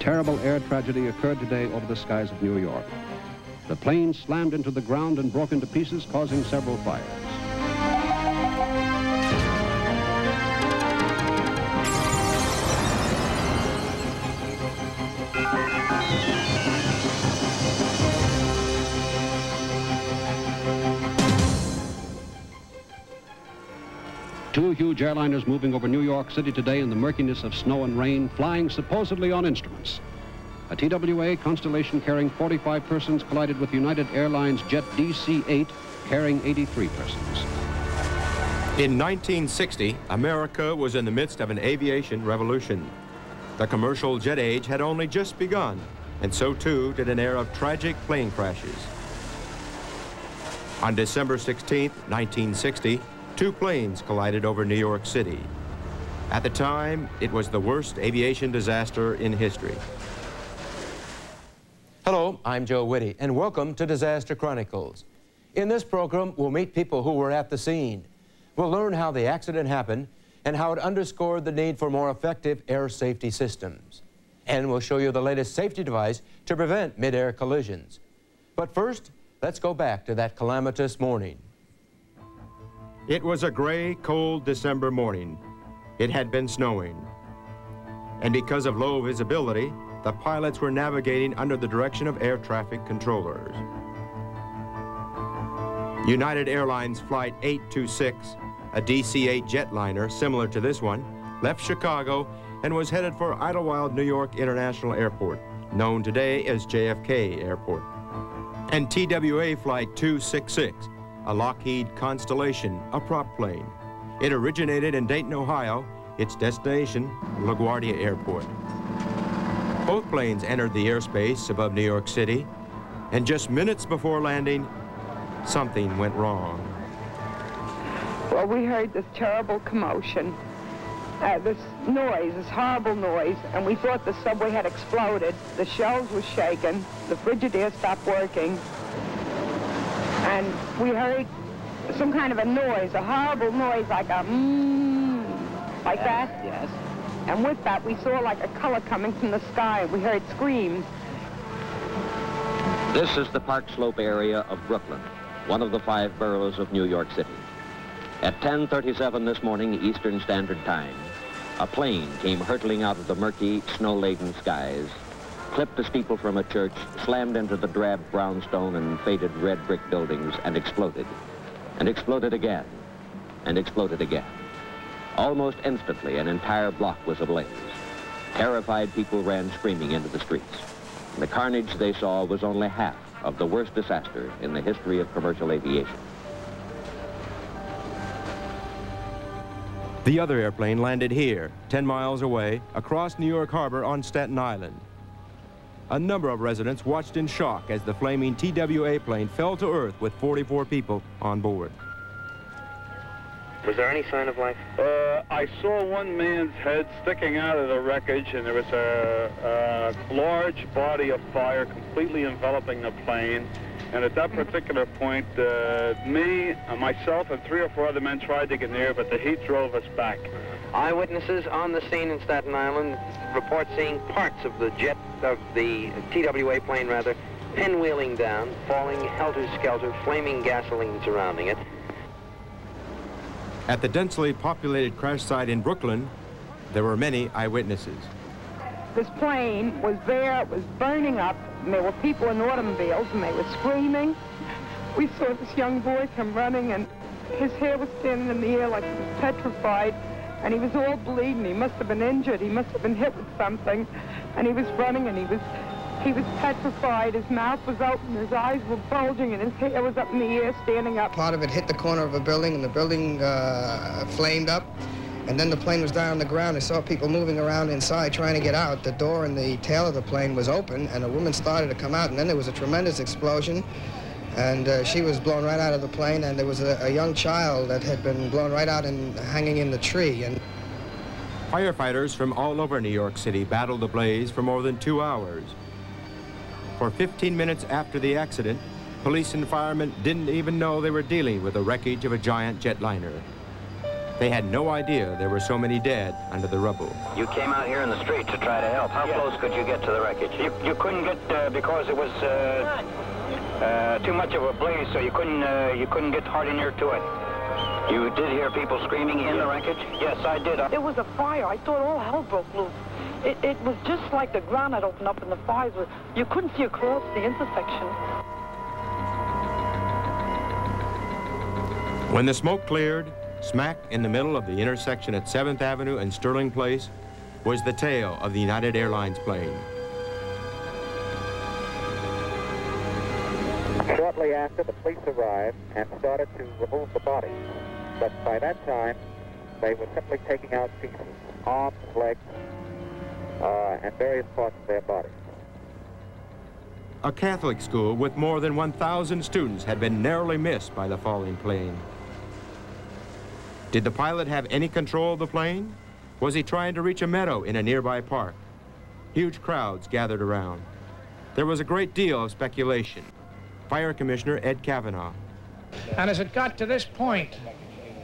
terrible air tragedy occurred today over the skies of New York. The plane slammed into the ground and broke into pieces, causing several fires. Two huge airliners moving over New York City today in the murkiness of snow and rain, flying supposedly on instruments. A TWA Constellation carrying 45 persons collided with United Airlines jet DC-8 carrying 83 persons. In 1960, America was in the midst of an aviation revolution. The commercial jet age had only just begun, and so too did an era of tragic plane crashes. On December 16, 1960, two planes collided over New York City. At the time, it was the worst aviation disaster in history. Hello, I'm Joe Whitty, and welcome to Disaster Chronicles. In this program, we'll meet people who were at the scene. We'll learn how the accident happened and how it underscored the need for more effective air safety systems. And we'll show you the latest safety device to prevent mid-air collisions. But first, let's go back to that calamitous morning. It was a gray, cold December morning. It had been snowing. And because of low visibility, the pilots were navigating under the direction of air traffic controllers. United Airlines Flight 826, a DC-8 jetliner similar to this one, left Chicago and was headed for Idlewild, New York International Airport, known today as JFK Airport. And TWA Flight 266, a Lockheed Constellation, a prop plane. It originated in Dayton, Ohio, its destination, LaGuardia Airport. Both planes entered the airspace above New York City, and just minutes before landing, something went wrong. Well, we heard this terrible commotion, this noise, this horrible noise, and we thought the subway had exploded. The shelves were shaken, the Frigidaire stopped working, and we heard some kind of a noise, a horrible noise, like a like that. Yes. And with that, we saw like a color coming from the sky, and we heard screams. This is the Park Slope area of Brooklyn, one of the 5 boroughs of New York City. At 10:37 this morning, Eastern Standard Time, a plane came hurtling out of the murky, snow-laden skies, clipped the steeple from a church, slammed into the drab brownstone and faded red brick buildings, and exploded again, and exploded again. Almost instantly, an entire block was ablaze. Terrified people ran screaming into the streets. The carnage they saw was only half of the worst disaster in the history of commercial aviation. The other airplane landed here, 10 miles away, across New York Harbor on Staten Island. A number of residents watched in shock as the flaming TWA plane fell to earth with 44 people on board. Was there any sign of life? I saw one man's head sticking out of the wreckage, and there was a large body of fire completely enveloping the plane. And at that particular point, myself, and 3 or 4 other men tried to get near, but the heat drove us back. Eyewitnesses on the scene in Staten Island report seeing parts of the TWA plane, pinwheeling down, falling helter-skelter, flaming gasoline surrounding it. At the densely populated crash site in Brooklyn, there were many eyewitnesses. This plane was there, it was burning up, and there were people in automobiles, and they were screaming. We saw this young boy come running, and his hair was standing in the air like he was petrified, and he was all bleeding. He must have been injured. He must have been hit with something, and he was running, and he was petrified. His mouth was open, his eyes were bulging, and his hair was up in the air, standing up. Part of it hit the corner of a building, and the building flamed up. And then the plane was down on the ground. I saw people moving around inside trying to get out. The door in the tail of the plane was open, and a woman started to come out, and then there was a tremendous explosion, and she was blown right out of the plane, and there was a young child that had been blown right out and hanging in the tree. And firefighters from all over New York City battled the blaze for more than 2 hours. For 15 minutes after the accident, police and firemen didn't even know they were dealing with the wreckage of a giant jetliner. They had no idea there were so many dead under the rubble. You came out here in the street to try to help. How close could you get to the wreckage? You couldn't get because it was too much of a blaze, so you couldn't get hardly near to it. You did hear people screaming in the wreckage? Yes, I did. It was a fire. I thought all hell broke loose. It was just like the ground had opened up and the fires were... You couldn't see across the intersection. When the smoke cleared, smack in the middle of the intersection at 7th Avenue and Sterling Place was the tail of the United Airlines plane. Shortly after, the police arrived and started to remove the bodies. But by that time, they were simply taking out pieces, arms, legs, and various parts of their bodies. A Catholic school with more than 1,000 students had been narrowly missed by the falling plane. Did the pilot have any control of the plane? Was he trying to reach a meadow in a nearby park? Huge crowds gathered around. There was a great deal of speculation. Fire Commissioner Ed Kavanaugh. And as it got to this point,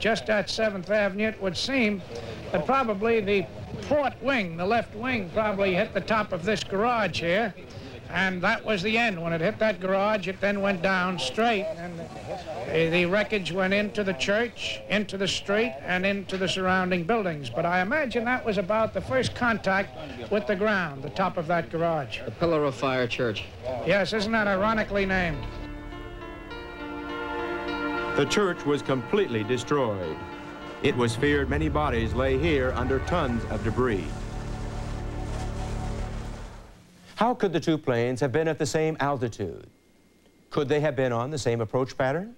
just at 7th Avenue, it would seem that probably the port wing, the left wing, probably hit the top of this garage here. And that was the end. When it hit that garage, it then went down straight. And the wreckage went into the church, into the street, and into the surrounding buildings. But I imagine that was about the first contact with the ground, the top of that garage. The Pillar of Fire Church. Yes, isn't that ironically named? The church was completely destroyed. It was feared many bodies lay here under tons of debris. How could the two planes have been at the same altitude? Could they have been on the same approach pattern?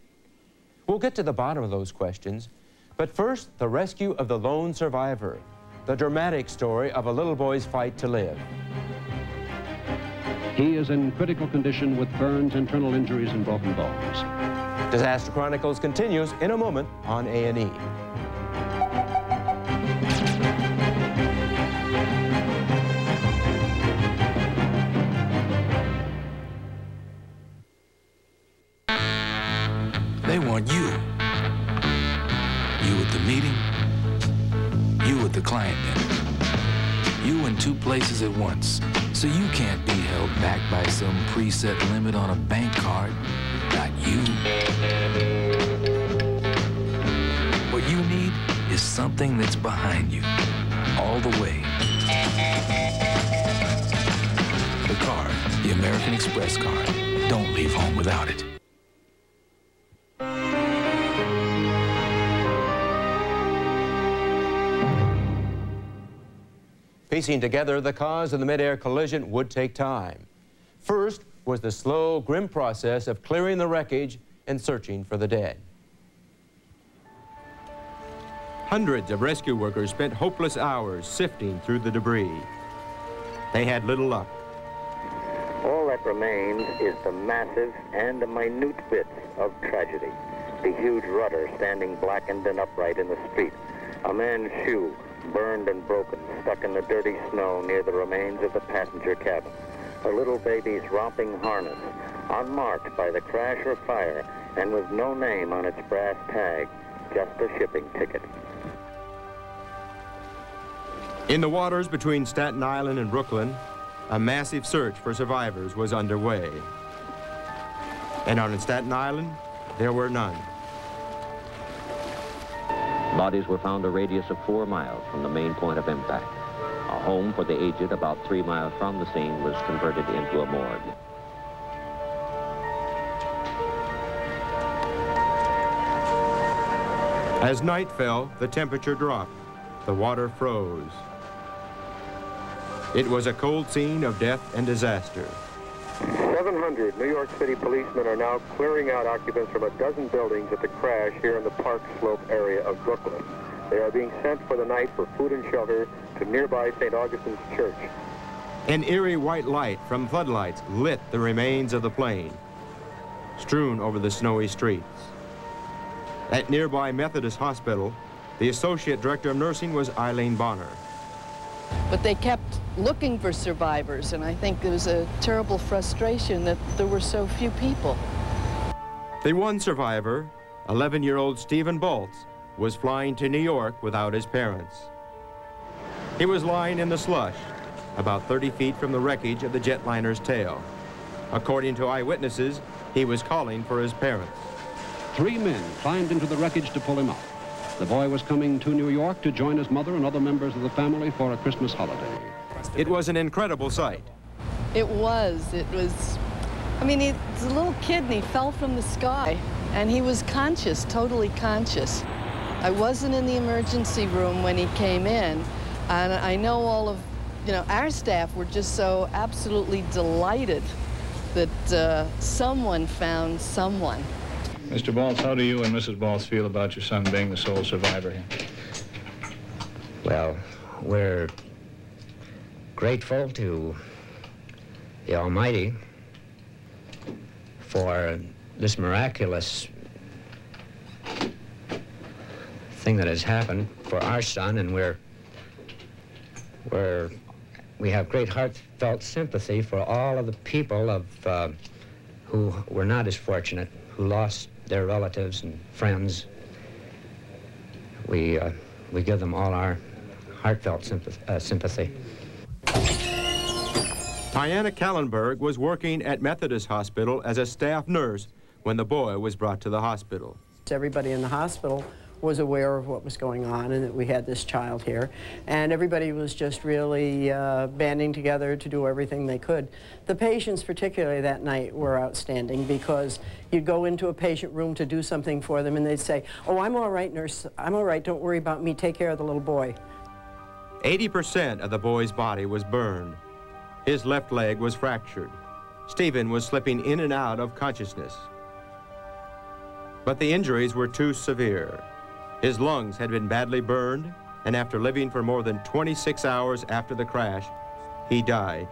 We'll get to the bottom of those questions, but first, the rescue of the lone survivor, the dramatic story of a little boy's fight to live. He is in critical condition with burns, internal injuries, and broken bones. Disaster Chronicles continues in a moment on A&E. They want you. You at the meeting, you at the client dinner. You in two places at once, so you can't be held back by some preset limit on a bank card. Not you. What you need is something that's behind you, all the way. The card, the American Express card. Don't leave home without it. Piecing together the cause of the mid-air collision would take time. First was the slow, grim process of clearing the wreckage and searching for the dead. Hundreds of rescue workers spent hopeless hours sifting through the debris. They had little luck. All that remains is the massive and the minute bits of tragedy. The huge rudder standing blackened and upright in the street. A man's shoe, burned and broken, stuck in the dirty snow near the remains of the passenger cabin. A little baby's romping harness, unmarked by the crash or fire, and with no name on its brass tag, just a shipping ticket. In the waters between Staten Island and Brooklyn, a massive search for survivors was underway. And on Staten Island, there were none. Bodies were found a radius of 4 miles from the main point of impact. A home for the aged about 3 miles from the scene was converted into a morgue. As night fell, the temperature dropped. The water froze. It was a cold scene of death and disaster. 700 New York City policemen are now clearing out occupants from a dozen buildings at the crash here in the Park Slope area of Brooklyn. They are being sent for the night for food and shelter to nearby St. Augustine's Church. An eerie white light from floodlights lit the remains of the plane, strewn over the snowy streets. At nearby Methodist Hospital, the Associate Director of Nursing was Eileen Bonner. But they kept looking for survivors, and I think there was a terrible frustration that there were so few people. The one survivor, 11-year-old Stephen Baltz, was flying to New York without his parents. He was lying in the slush, about 30 feet from the wreckage of the jetliner's tail. According to eyewitnesses, he was calling for his parents. 3 men climbed into the wreckage to pull him up. The boy was coming to New York to join his mother and other members of the family for a Christmas holiday. It was an incredible sight. It was. I mean, he's a little kid and he fell from the sky. And he was conscious, totally conscious. I wasn't in the emergency room when he came in. And I know all of, our staff were just so absolutely delighted that someone found someone. Mr. Balls, how do you and Mrs. Balls feel about your son being the sole survivor here? Well, we're grateful to the Almighty for this miraculous thing that has happened for our son, and we have great heartfelt sympathy for all of the people who were not as fortunate, who lost their relatives and friends. We give them all our heartfelt sympathy. Diana Kallenberg was working at Methodist Hospital as a staff nurse when the boy was brought to the hospital. Everybody in the hospital was aware of what was going on and that we had this child here, and everybody was just really banding together to do everything they could. The patients, particularly that night, were outstanding, because you'd go into a patient room to do something for them and they'd say, "Oh, I'm all right, nurse, I'm all right, don't worry about me, take care of the little boy." 80% of the boy's body was burned. His left leg was fractured. Stephen was slipping in and out of consciousness. But the injuries were too severe. His lungs had been badly burned, and after living for more than 26 hours after the crash, he died.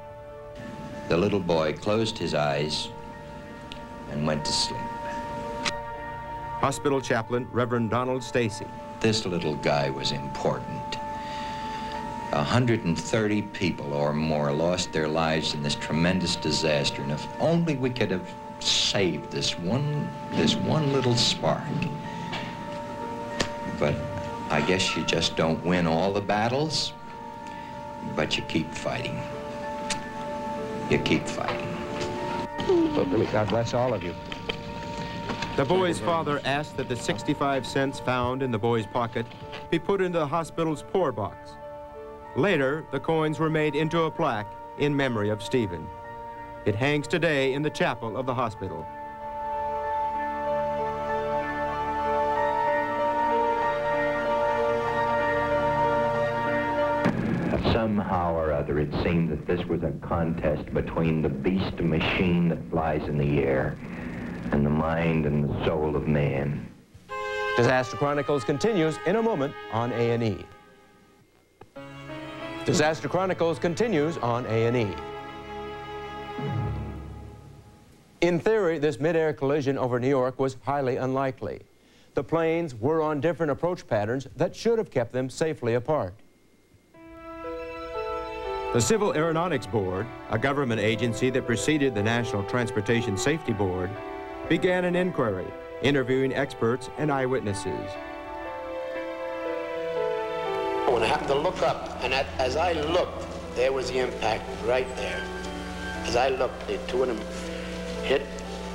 The little boy closed his eyes and went to sleep. Hospital chaplain Reverend Donald Stacy. This little guy was important. 130 people or more lost their lives in this tremendous disaster, and if only we could have saved this one little spark. But I guess you just don't win all the battles, but you keep fighting. You keep fighting. But really, God bless all of you. The boy's father asked that the 65 cents found in the boy's pocket be put into the hospital's poor box. Later, the coins were made into a plaque in memory of Stephen. It hangs today in the chapel of the hospital. Somehow or other, it seemed that this was a contest between the beast machine that flies in the air and the mind and the soul of man. Disaster Chronicles continues in a moment on A&E. Disaster Chronicles continues on A&E. In theory, this mid-air collision over New York was highly unlikely. The planes were on different approach patterns that should have kept them safely apart. The Civil Aeronautics Board, a government agency that preceded the National Transportation Safety Board, began an inquiry, interviewing experts and eyewitnesses. When I happened to look up, and as I looked, there was the impact right there. As I looked, the two of them hit,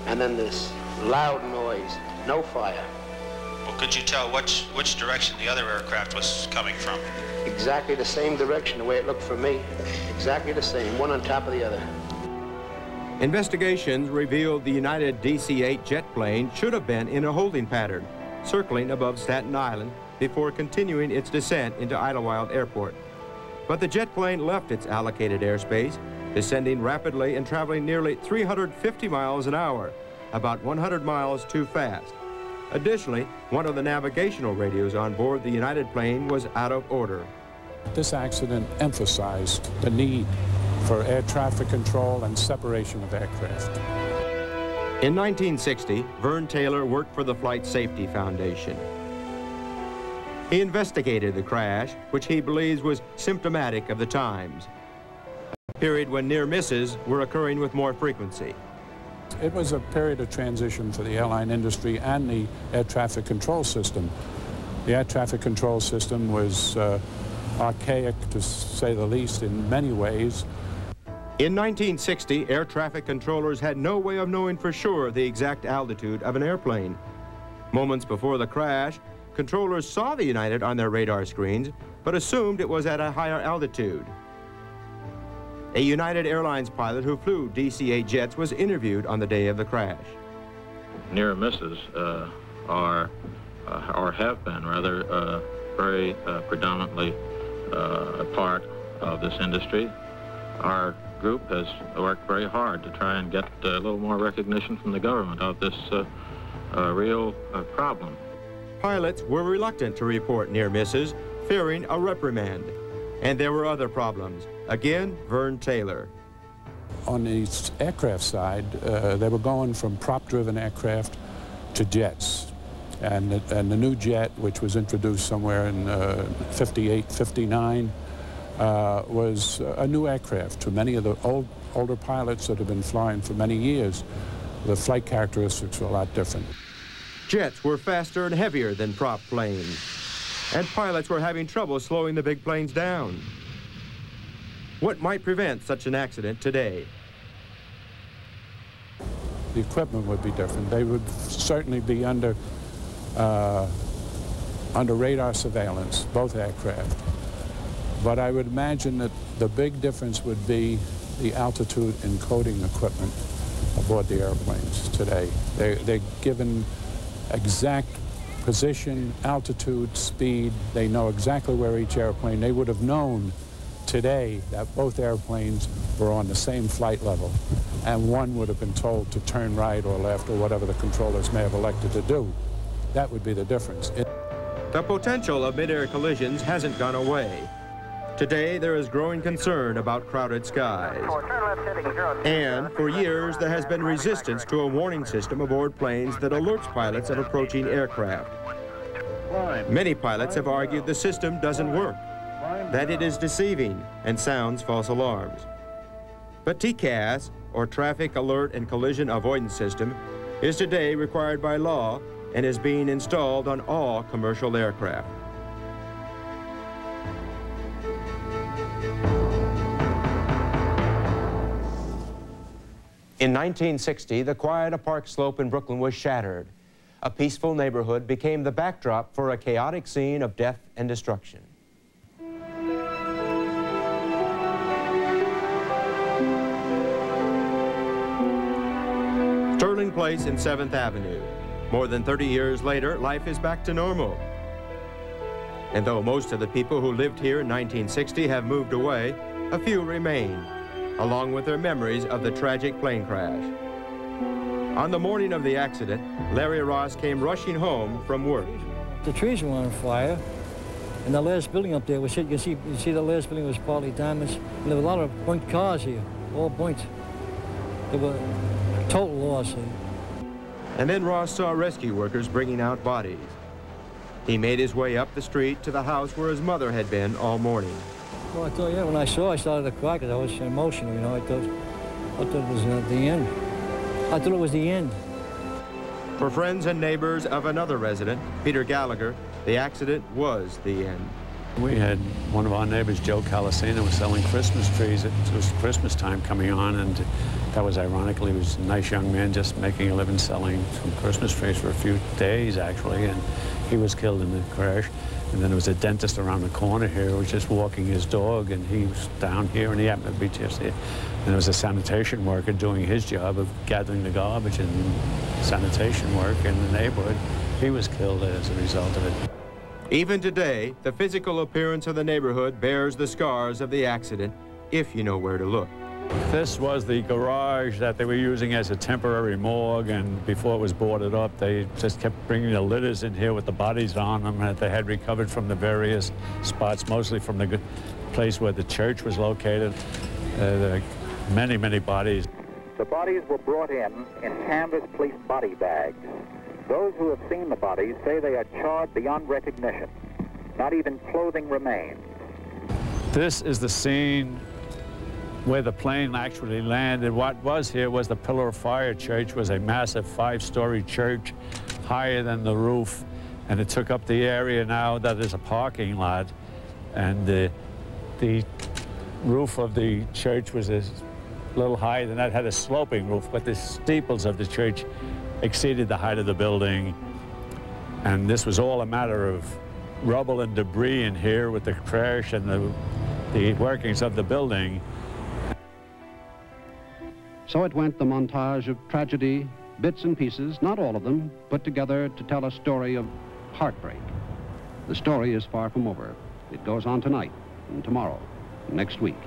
and then this loud noise, no fire. Well, could you tell which direction the other aircraft was coming from? Exactly the same direction, the way it looked for me. Exactly the same, one on top of the other. Investigations revealed the United DC-8 jet plane should have been in a holding pattern, circling above Staten Island before continuing its descent into Idlewild Airport. But the jet plane left its allocated airspace, descending rapidly and traveling nearly 350 miles an hour, about 100 miles too fast. Additionally, one of the navigational radios on board the United plane was out of order. This accident emphasized the need for air traffic control and separation of aircraft. In 1960, Vern Taylor worked for the Flight Safety Foundation. He investigated the crash, which he believes was symptomatic of the times, a period when near misses were occurring with more frequency. It was a period of transition for the airline industry and the air traffic control system. The air traffic control system was archaic, to say the least, in many ways. In 1960, air traffic controllers had no way of knowing for sure the exact altitude of an airplane. Moments before the crash, controllers saw the United on their radar screens, but assumed it was at a higher altitude. A United Airlines pilot who flew DC-8 jets was interviewed on the day of the crash. Near misses are, or have been rather, very predominantly a part of this industry. Our group has worked very hard to try and get a little more recognition from the government of this real problem. Pilots were reluctant to report near misses, fearing a reprimand. And there were other problems. Again, Vern Taylor. On the aircraft side, they were going from prop-driven aircraft to jets. And the new jet, which was introduced somewhere in 58, 59, was a new aircraft. To many of the older pilots that have been flying for many years, the flight characteristics were a lot different. Jets were faster and heavier than prop planes, and pilots were having trouble slowing the big planes down. What might prevent such an accident today? The equipment would be different. They would certainly be under radar surveillance, both aircraft. But I would imagine that the big difference would be the altitude encoding equipment aboard the airplanes today. They're given exact position, altitude, speed. They know exactly where each airplane. They would have known today that both airplanes were on the same flight level, and one would have been told to turn right or left or whatever the controllers may have elected to do. That would be the difference. The potential of mid-air collisions hasn't gone away. Today, there is growing concern about crowded skies. And for years, there has been resistance to a warning system aboard planes that alerts pilots of approaching aircraft. Many pilots have argued the system doesn't work, that it is deceiving and sounds false alarms. But TCAS, or Traffic Alert and Collision Avoidance System, is today required by law and is being installed on all commercial aircraft. In 1960, the Quieta Park slope in Brooklyn was shattered. A peaceful neighborhood became the backdrop for a chaotic scene of death and destruction. Sterling Place in 7th Avenue. More than 30 years later, life is back to normal. And though most of the people who lived here in 1960 have moved away, a few remain, along with their memories of the tragic plane crash. On the morning of the accident, Larry Ross came rushing home from work. The trees were on fire, and the last building up there was hit. You see the last building was partly damaged. And there were a lot of burnt cars here, all burnt. There were total loss here. And then Ross saw rescue workers bringing out bodies. He made his way up the street to the house where his mother had been all morning. Well, I thought, yeah, when I saw it, I started to cry because I was emotional, you know. I thought it was the end. I thought it was the end. For friends and neighbors of another resident, Peter Gallagher, the accident was the end. We had one of our neighbors, Joe Calasina, was selling Christmas trees. It was Christmas time coming on, and that was ironically, he was a nice young man just making a living selling some Christmas trees for a few days, actually, and he was killed in the crash. And then there was a dentist around the corner here who was just walking his dog, and he was down here, and he happened to be just here. And there was a sanitation worker doing his job of gathering the garbage and sanitation work in the neighborhood. He was killed as a result of it. Even today, the physical appearance of the neighborhood bears the scars of the accident, if you know where to look. This was the garage that they were using as a temporary morgue, and before it was boarded up, they just kept bringing the litters in here with the bodies on them that they had recovered from the various spots, mostly from the place where the church was located. Many, many bodies. The bodies were brought in canvas police body bags. Those who have seen the bodies say they are charred beyond recognition. Not even clothing remains. This is the scene where the plane actually landed. What was here was the Pillar of Fire Church, was a massive 5-story church, higher than the roof. and it took up the area now that is a parking lot, and the roof of the church was a little higher than that, had a sloping roof, but the steeples of the church exceeded the height of the building, and this was all a matter of rubble and debris in here with the crash and the workings of the building. So it went, the montage of tragedy, bits and pieces, not all of them, put together to tell a story of heartbreak. The story is far from over. It goes on tonight, and tomorrow, and next week.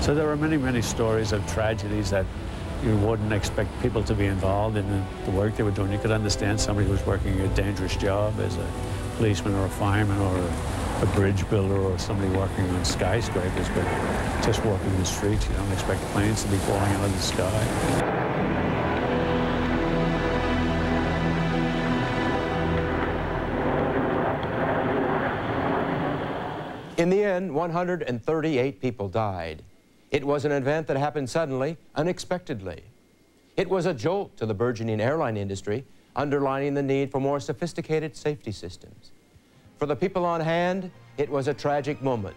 So there are many, many stories of tragedies that you wouldn't expect people to be involved in the work they were doing. You could understand somebody who was working a dangerous job as a policeman or a fireman or a bridge builder or somebody working on skyscrapers, but just walking the streets, you don't expect planes to be falling out of the sky. In the end, 138 people died. It was an event that happened suddenly, unexpectedly. It was a jolt to the burgeoning airline industry, underlining the need for more sophisticated safety systems. For the people on hand, it was a tragic moment,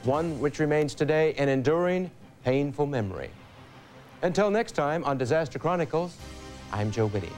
one which remains today an enduring, painful memory. Until next time on Disaster Chronicles, I'm Joe Whitty.